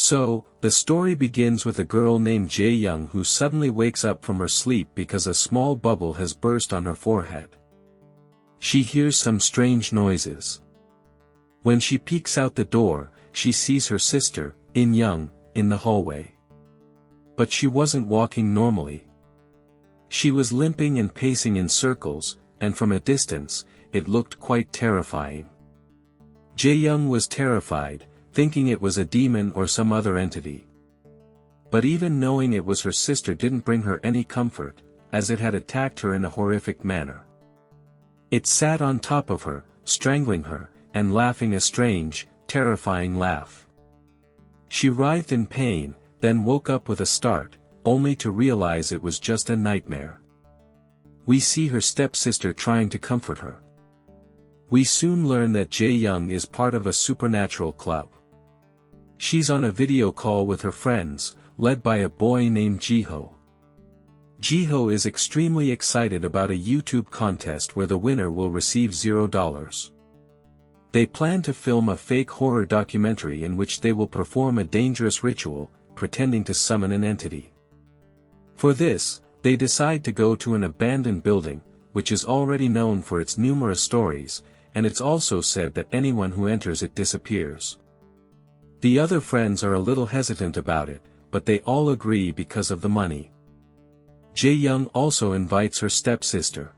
So, the story begins with a girl named Ja-yeong who suddenly wakes up from her sleep because a small bubble has burst on her forehead. She hears some strange noises. When she peeks out the door, she sees her sister, In-young, in the hallway. But she wasn't walking normally. She was limping and pacing in circles, and from a distance, it looked quite terrifying. Ja-yeong was terrified, thinking it was a demon or some other entity. But even knowing it was her sister didn't bring her any comfort, as it had attacked her in a horrific manner. It sat on top of her, strangling her, and laughing a strange, terrifying laugh. She writhed in pain, then woke up with a start, only to realize it was just a nightmare. We see her stepsister trying to comfort her. We soon learn that Ja-yeong is part of a supernatural club. She's on a video call with her friends, led by a boy named Jiho. Jiho is extremely excited about a YouTube contest where the winner will receive $0. They plan to film a fake horror documentary in which they will perform a dangerous ritual, pretending to summon an entity. For this, they decide to go to an abandoned building, which is already known for its numerous stories, and it's also said that anyone who enters it disappears. The other friends are a little hesitant about it, but they all agree because of the money. Ja-yeong also invites her stepsister.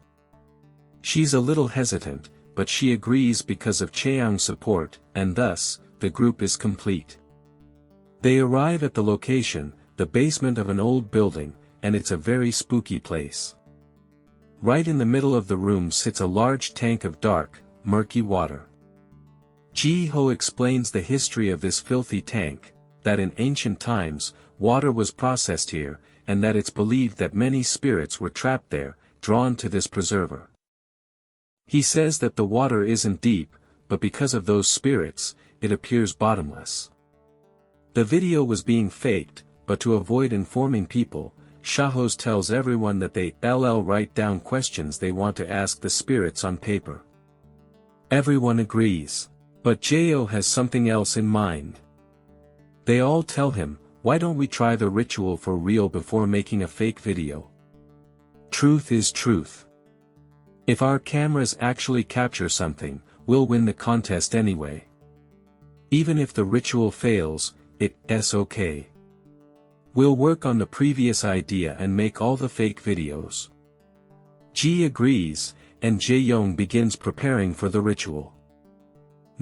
She's a little hesitant, but she agrees because of Chaeyoung's support, and thus, the group is complete. They arrive at the location, the basement of an old building, and it's a very spooky place. Right in the middle of the room sits a large tank of dark, murky water. Jiho explains the history of this filthy tank, that in ancient times, water was processed here, and that it's believed that many spirits were trapped there, drawn to this preserver. He says that the water isn't deep, but because of those spirits, it appears bottomless. The video was being faked, but to avoid informing people, Shahos tells everyone that they write down questions they want to ask the spirits on paper. Everyone agrees. But Jo has something else in mind. They all tell him, why don't we try the ritual for real before making a fake video? Truth is truth. If our cameras actually capture something, we'll win the contest anyway. Even if the ritual fails, it's okay. We'll work on the previous idea and make all the fake videos. Ji agrees, and Ja-yeong begins preparing for the ritual.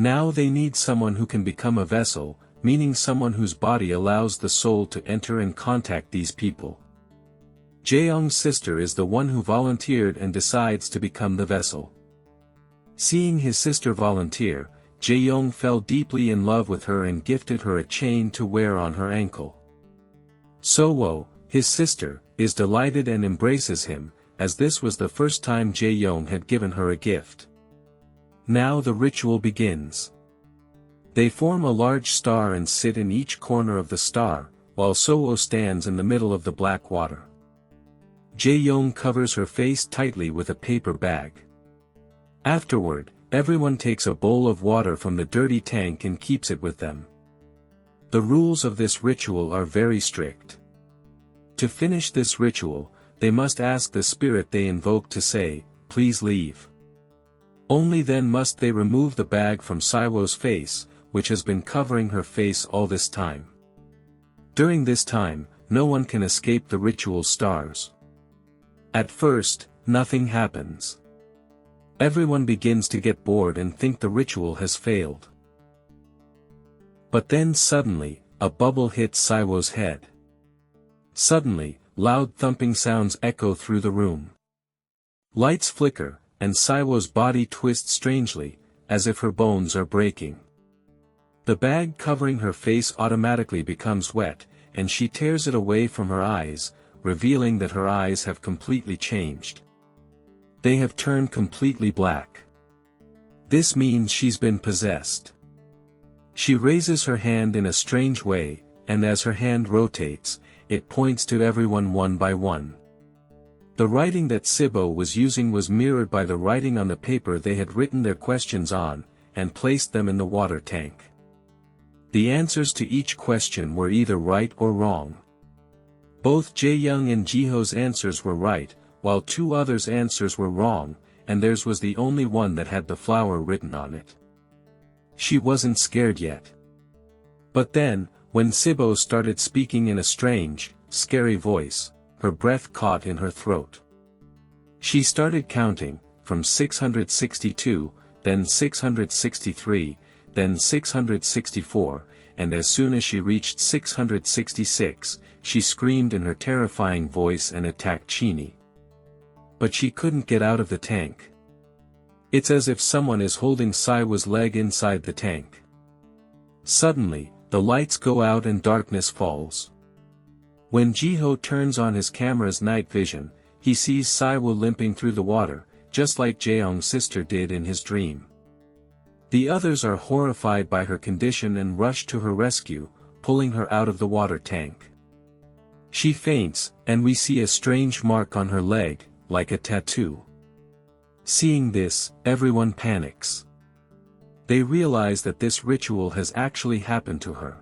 Now they need someone who can become a vessel, meaning someone whose body allows the soul to enter and contact these people. Ja-yeong's sister is the one who volunteered and decides to become the vessel. Seeing his sister volunteer, Ja-yeong fell deeply in love with her and gifted her a chain to wear on her ankle. Seo, his sister, is delighted and embraces him, as this was the first time Ja-yeong had given her a gift. Now the ritual begins. They form a large star and sit in each corner of the star, while Seo stands in the middle of the black water. Ja-yeong covers her face tightly with a paper bag. Afterward, everyone takes a bowl of water from the dirty tank and keeps it with them. The rules of this ritual are very strict. To finish this ritual, they must ask the spirit they invoke to say, "Please leave." Only then must they remove the bag from Seo's face, which has been covering her face all this time. During this time, no one can escape the ritual stars. At first, nothing happens. Everyone begins to get bored and think the ritual has failed. But then suddenly, a bubble hits Seo's head. Suddenly, loud thumping sounds echo through the room. Lights flicker, and Seo's body twists strangely, as if her bones are breaking. The bag covering her face automatically becomes wet, and she tears it away from her eyes, revealing that her eyes have completely changed. They have turned completely black. This means she's been possessed. She raises her hand in a strange way, and as her hand rotates, it points to everyone one by one. The writing that Seo was using was mirrored by the writing on the paper they had written their questions on, and placed them in the water tank. The answers to each question were either right or wrong. Both Ja-yeong and Jiho's answers were right, while two others' answers were wrong, and theirs was the only one that had the flower written on it. She wasn't scared yet. But then, when Seo started speaking in a strange, scary voice, her breath caught in her throat. She started counting, from 662, then 663, then 664, and as soon as she reached 666, she screamed in her terrifying voice and attacked Chini. But she couldn't get out of the tank. It's as if someone is holding Siwa's leg inside the tank. Suddenly, the lights go out and darkness falls. When Jiho turns on his camera's night vision, he sees Siwa limping through the water, just like Ja-yeong's sister did in his dream. The others are horrified by her condition and rush to her rescue, pulling her out of the water tank. She faints, and we see a strange mark on her leg, like a tattoo. Seeing this, everyone panics. They realize that this ritual has actually happened to her.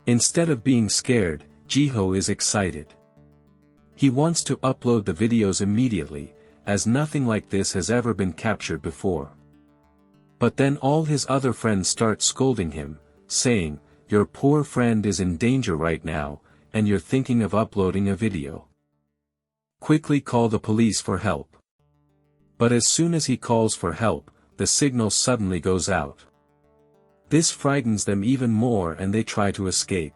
Instead of being scared, Jiho is excited. He wants to upload the videos immediately, as nothing like this has ever been captured before. But then all his other friends start scolding him, saying, "Your poor friend is in danger right now, and you're thinking of uploading a video. Quickly call the police for help." But as soon as he calls for help, the signal suddenly goes out. This frightens them even more and they try to escape.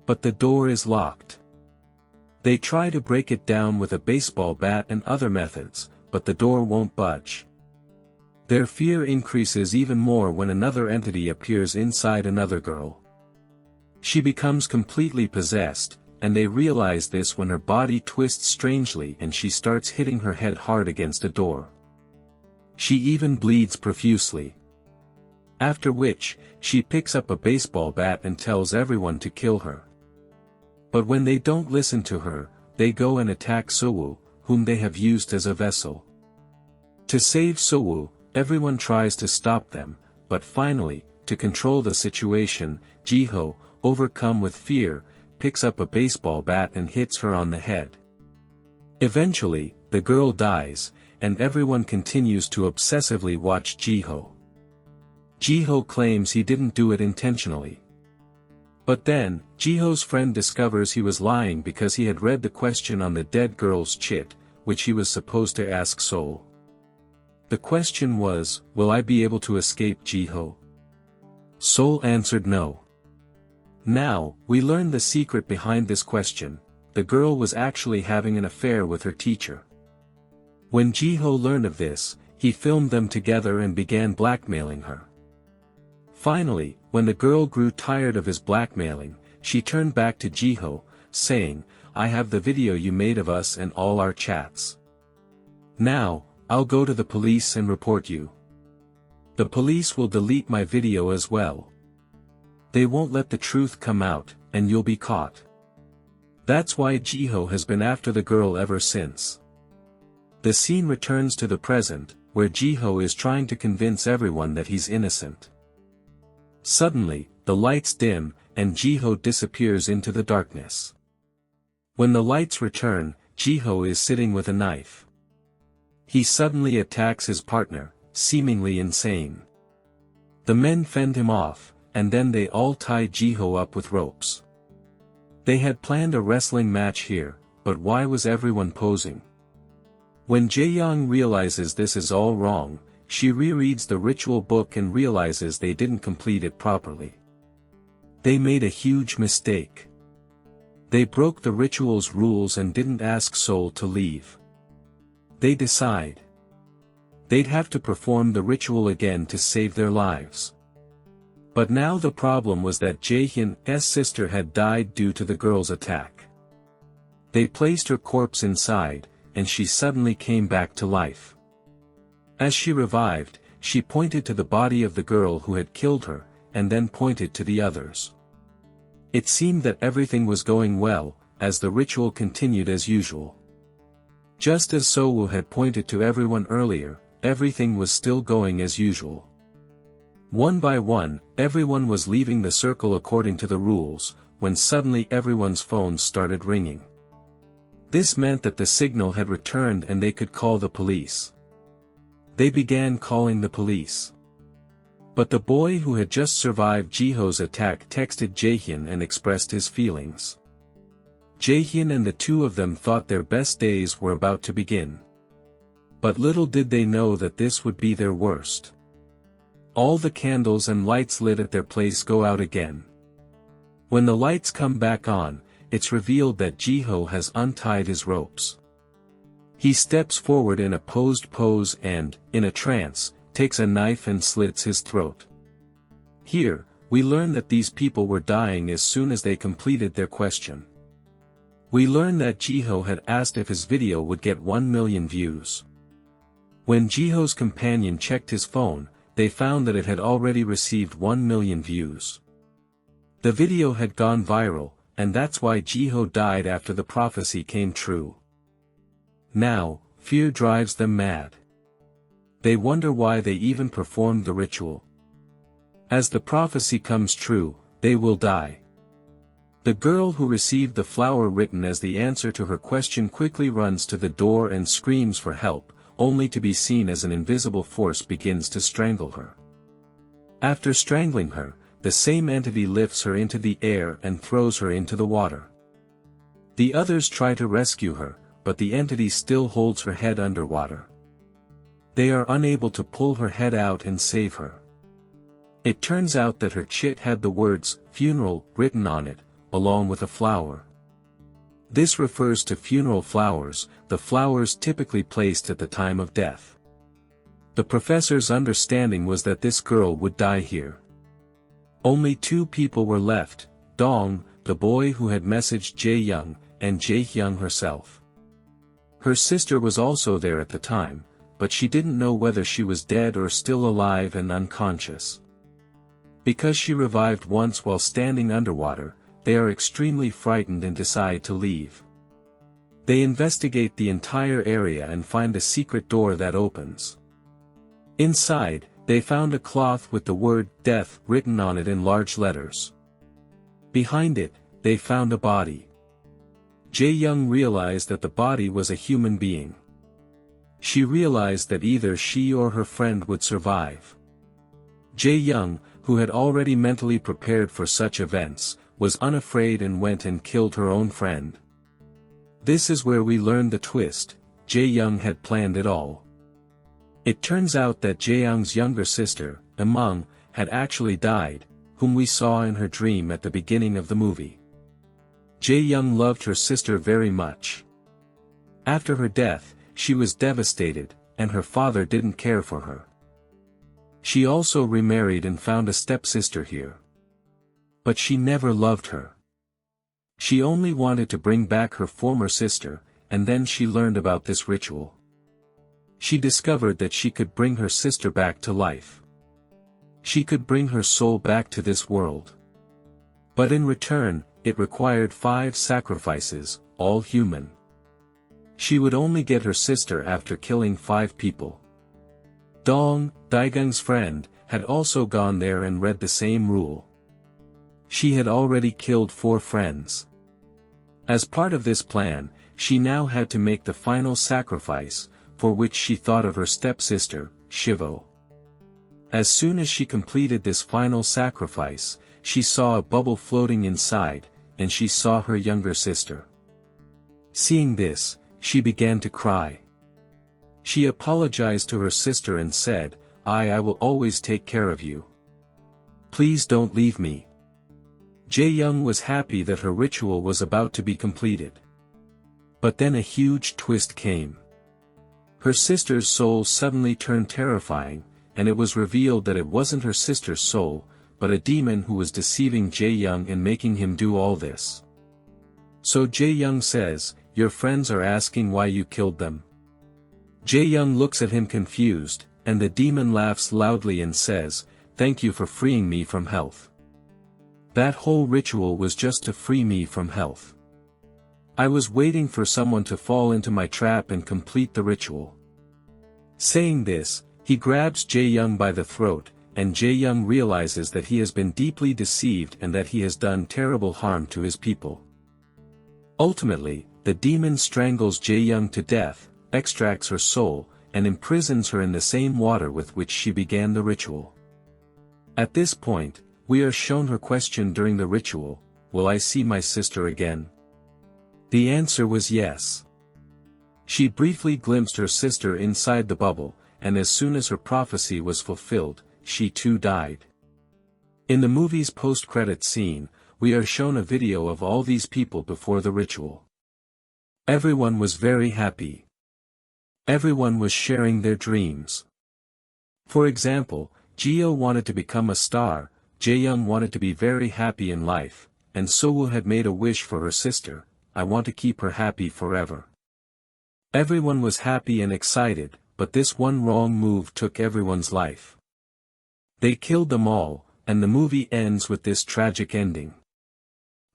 But the door is locked. They try to break it down with a baseball bat and other methods, but the door won't budge. Their fear increases even more when another entity appears inside another girl. She becomes completely possessed, and they realize this when her body twists strangely and she starts hitting her head hard against a door. She even bleeds profusely. After which, she picks up a baseball bat and tells everyone to kill her. But when they don't listen to her, they go and attack Seo, whom they have used as a vessel. To save Seo, everyone tries to stop them, but finally, to control the situation, Jiho, overcome with fear, picks up a baseball bat and hits her on the head. Eventually, the girl dies, and everyone continues to obsessively watch Jiho. Jiho claims he didn't do it intentionally. But then, Jiho's friend discovers he was lying because he had read the question on the dead girl's chit, which he was supposed to ask Seol. The question was, "Will I be able to escape Jiho?" Seol answered no. Now, we learn the secret behind this question. The girl was actually having an affair with her teacher. When Jiho learned of this, he filmed them together and began blackmailing her. Finally, when the girl grew tired of his blackmailing, she turned back to Jiho, saying, "I have the video you made of us and all our chats. Now, I'll go to the police and report you. The police will delete my video as well. They won't let the truth come out, and you'll be caught." That's why Jiho has been after the girl ever since. The scene returns to the present, where Jiho is trying to convince everyone that he's innocent. Suddenly, the lights dim, and Jiho disappears into the darkness. When the lights return, Jiho is sitting with a knife. He suddenly attacks his partner, seemingly insane. The men fend him off, and then they all tie Jiho up with ropes. They had planned a wrestling match here, but why was everyone posing? When Ja-yeong realizes this is all wrong, she rereads the ritual book and realizes they didn't complete it properly. They made a huge mistake. They broke the ritual's rules and didn't ask Seol to leave. They decide they'd have to perform the ritual again to save their lives. But now the problem was that Ja-hyun's sister had died due to the girl's attack. They placed her corpse inside, and she suddenly came back to life. As she revived, she pointed to the body of the girl who had killed her, and then pointed to the others. It seemed that everything was going well, as the ritual continued as usual. Just as Seo had pointed to everyone earlier, everything was still going as usual. One by one, everyone was leaving the circle according to the rules, when suddenly everyone's phones started ringing. This meant that the signal had returned and they could call the police. They began calling the police. But the boy who had just survived Jiho's attack texted Ja-hyun and expressed his feelings. Ja-hyun and the two of them thought their best days were about to begin. But little did they know that this would be their worst. All the candles and lights lit at their place go out again. When the lights come back on, it's revealed that Jiho has untied his ropes. He steps forward in a posed pose and, in a trance, takes a knife and slits his throat. Here, we learn that these people were dying as soon as they completed their question. We learn that Jiho had asked if his video would get 1 million views. When Jiho's companion checked his phone, they found that it had already received 1 million views. The video had gone viral, and that's why Jiho died after the prophecy came true. Now, fear drives them mad. They wonder why they even performed the ritual. As the prophecy comes true, they will die. The girl who received the flower written as the answer to her question quickly runs to the door and screams for help, only to be seen as an invisible force begins to strangle her. After strangling her, the same entity lifts her into the air and throws her into the water. The others try to rescue her, but the entity still holds her head underwater. They are unable to pull her head out and save her. It turns out that her chit had the words, "funeral," written on it, along with a flower. This refers to funeral flowers, the flowers typically placed at the time of death. The professor's understanding was that this girl would die here. Only 2 people were left, Dong, the boy who had messaged Ja-yeong, and Ja-hyung herself. Her sister was also there at the time, but she didn't know whether she was dead or still alive and unconscious. Because she revived once while standing underwater, they are extremely frightened and decide to leave. They investigate the entire area and find a secret door that opens. Inside, they found a cloth with the word "death" written on it in large letters. Behind it, they found a body. Ja-yeong realized that the body was a human being. She realized that either she or her friend would survive. Ja-yeong, who had already mentally prepared for such events, was unafraid and went and killed her own friend. This is where we learn the twist: Ja-yeong had planned it all. It turns out that Ja-yeong's younger sister, Among, had actually died, whom we saw in her dream at the beginning of the movie. Ja-yeong loved her sister very much. After her death, she was devastated, and her father didn't care for her. She also remarried and found a stepsister here. But she never loved her. She only wanted to bring back her former sister, and then she learned about this ritual. She discovered that she could bring her sister back to life. She could bring her soul back to this world. But in return, it required 5 sacrifices, all human. She would only get her sister after killing 5 people. Dong, Daigung's friend, had also gone there and read the same rule. She had already killed 4 friends. As part of this plan, she now had to make the final sacrifice, for which she thought of her stepsister, Shivo. As soon as she completed this final sacrifice, she saw a bubble floating inside, and she saw her younger sister. Seeing this, she began to cry. She apologized to her sister and said, I will always take care of you. Please don't leave me." Ja-yeong was happy that her ritual was about to be completed. But then a huge twist came. Her sister's soul suddenly turned terrifying, and it was revealed that it wasn't her sister's soul, but a demon who was deceiving Ja-yeong and making him do all this. So Ja-yeong says, "Your friends are asking why you killed them." Ja-yeong looks at him confused, and the demon laughs loudly and says, "Thank you for freeing me from health. That whole ritual was just to free me from health. I was waiting for someone to fall into my trap and complete the ritual." Saying this, he grabs Ja-yeong by the throat, and Ja-yeong realizes that he has been deeply deceived and that he has done terrible harm to his people. Ultimately, the demon strangles Ja-yeong to death, extracts her soul, and imprisons her in the same water with which she began the ritual. At this point, we are shown her question during the ritual, "Will I see my sister again?" The answer was yes. She briefly glimpsed her sister inside the bubble, and as soon as her prophecy was fulfilled, she too died. In the movie's post-credit scene, we are shown a video of all these people before the ritual. Everyone was very happy. Everyone was sharing their dreams. For example, Jeo wanted to become a star, Ja-yeong wanted to be very happy in life, and Seo had made a wish for her sister, "I want to keep her happy forever." Everyone was happy and excited, but this one wrong move took everyone's life. They killed them all, and the movie ends with this tragic ending.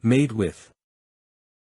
Made with